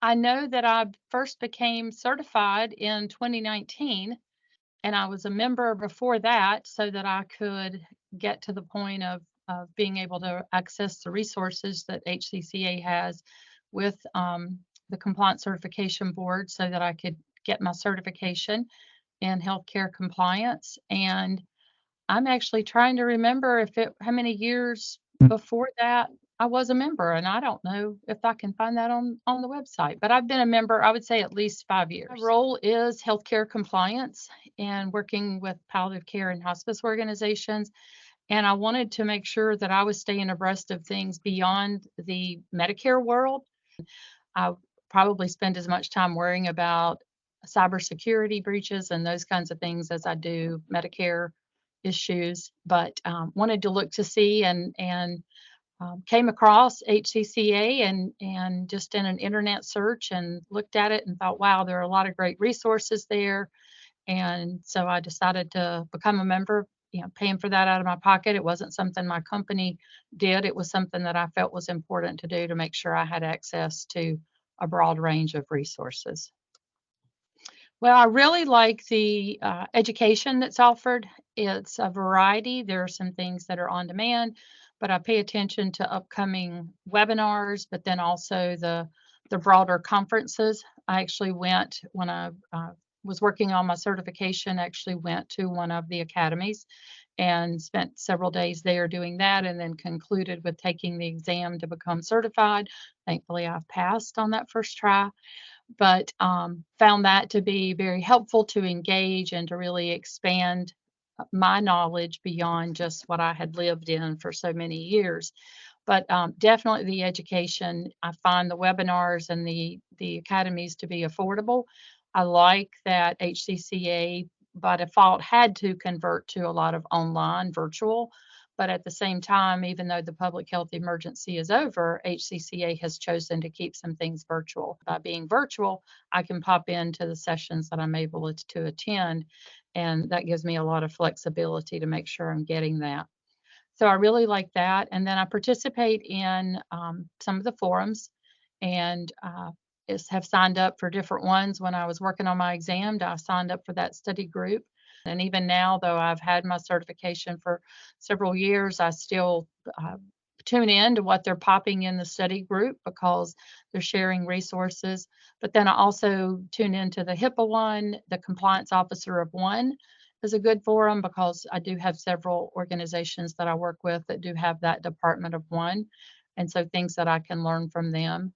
I know that I first became certified in 2019, and I was a member before that so that I could get to the point of being able to access the resources that HCCA has with the Compliance Certification Board so that I could get my certification in healthcare compliance. And I'm actually trying to remember how many years before that I was a member, and I don't know if I can find that on the website, but I've been a member, I would say at least 5 years. My role is healthcare compliance and working with palliative care and hospice organizations, and I wanted to make sure that I was staying abreast of things beyond the Medicare world. I probably spend as much time worrying about cybersecurity breaches and those kinds of things as I do Medicare issues, but wanted to look to see and came across HCCA and just in an internet search and looked at it and thought, wow, there are a lot of great resources there. And so I decided to become a member, paying for that out of my pocket. It wasn't something my company did. It was something that I felt was important to do to make sure I had access to a broad range of resources. Well, I really like the education that's offered. It's a variety. There are some things that are on demand, but I pay attention to upcoming webinars, but then also the broader conferences. I actually went when I was working on my certification, actually went to one of the academies and spent several days there doing that, and then concluded with taking the exam to become certified. Thankfully, I've passed on that first try, but found that to be very helpful to engage and to really expand my knowledge beyond just what I had lived in for so many years. But definitely the education, I find the webinars and the academies to be affordable. I like that HCCA by default had to convert to a lot of online virtual. But at the same time, even though the public health emergency is over, HCCA has chosen to keep some things virtual. By being virtual, I can pop into the sessions that I'm able to attend, and that gives me a lot of flexibility to make sure I'm getting that. So I really like that. And then I participate in some of the forums and have signed up for different ones. When I was working on my exam, I signed up for that study group. And even now, though I've had my certification for several years, I still tune in to what they're popping in the study group because they're sharing resources. But then I also tune into the HIPAA one, the compliance officer of one is a good forum because I do have several organizations that I work with that do have that department of one. And so things that I can learn from them.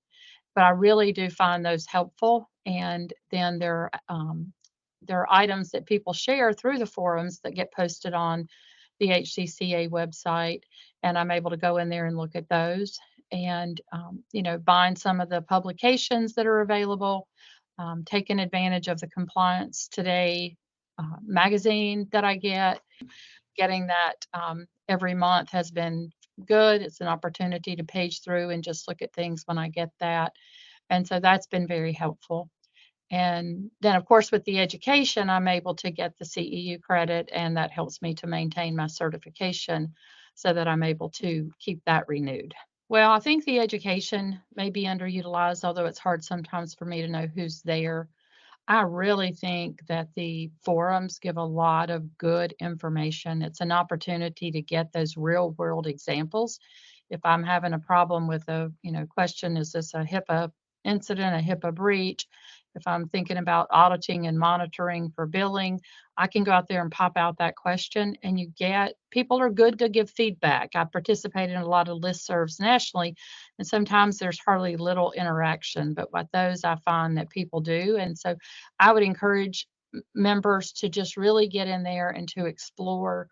But I really do find those helpful. And then there are items that people share through the forums that get posted on the HCCA website, and I'm able to go in there and look at those and, bind some of the publications that are available, taking advantage of the Compliance Today magazine that I get. Getting that every month has been good. It's an opportunity to page through and just look at things when I get that. And so that's been very helpful. And then, of course, with the education, I'm able to get the CEU credit, and that helps me to maintain my certification so that I'm able to keep that renewed. Well, I think the education may be underutilized, although it's hard sometimes for me to know who's there. I really think that the forums give a lot of good information. It's an opportunity to get those real world examples. If I'm having a problem with a, question, is this a HIPAA incident, a HIPAA breach? If I'm thinking about auditing and monitoring for billing, I can go out there and pop out that question and people are good to give feedback. I participate in a lot of listservs nationally, and sometimes there's hardly little interaction, but with those I find that people do. And so I would encourage members to just really get in there and to explore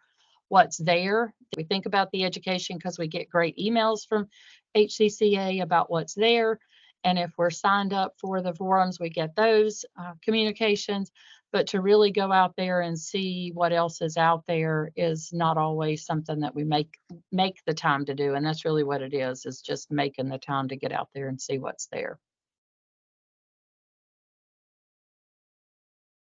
what's there. We think about the education because we get great emails from HCCA about what's there. And if we're signed up for the forums, we get those communications. But to really go out there and see what else is out there is not always something that we make the time to do. And that's really what it is just making the time to get out there and see what's there.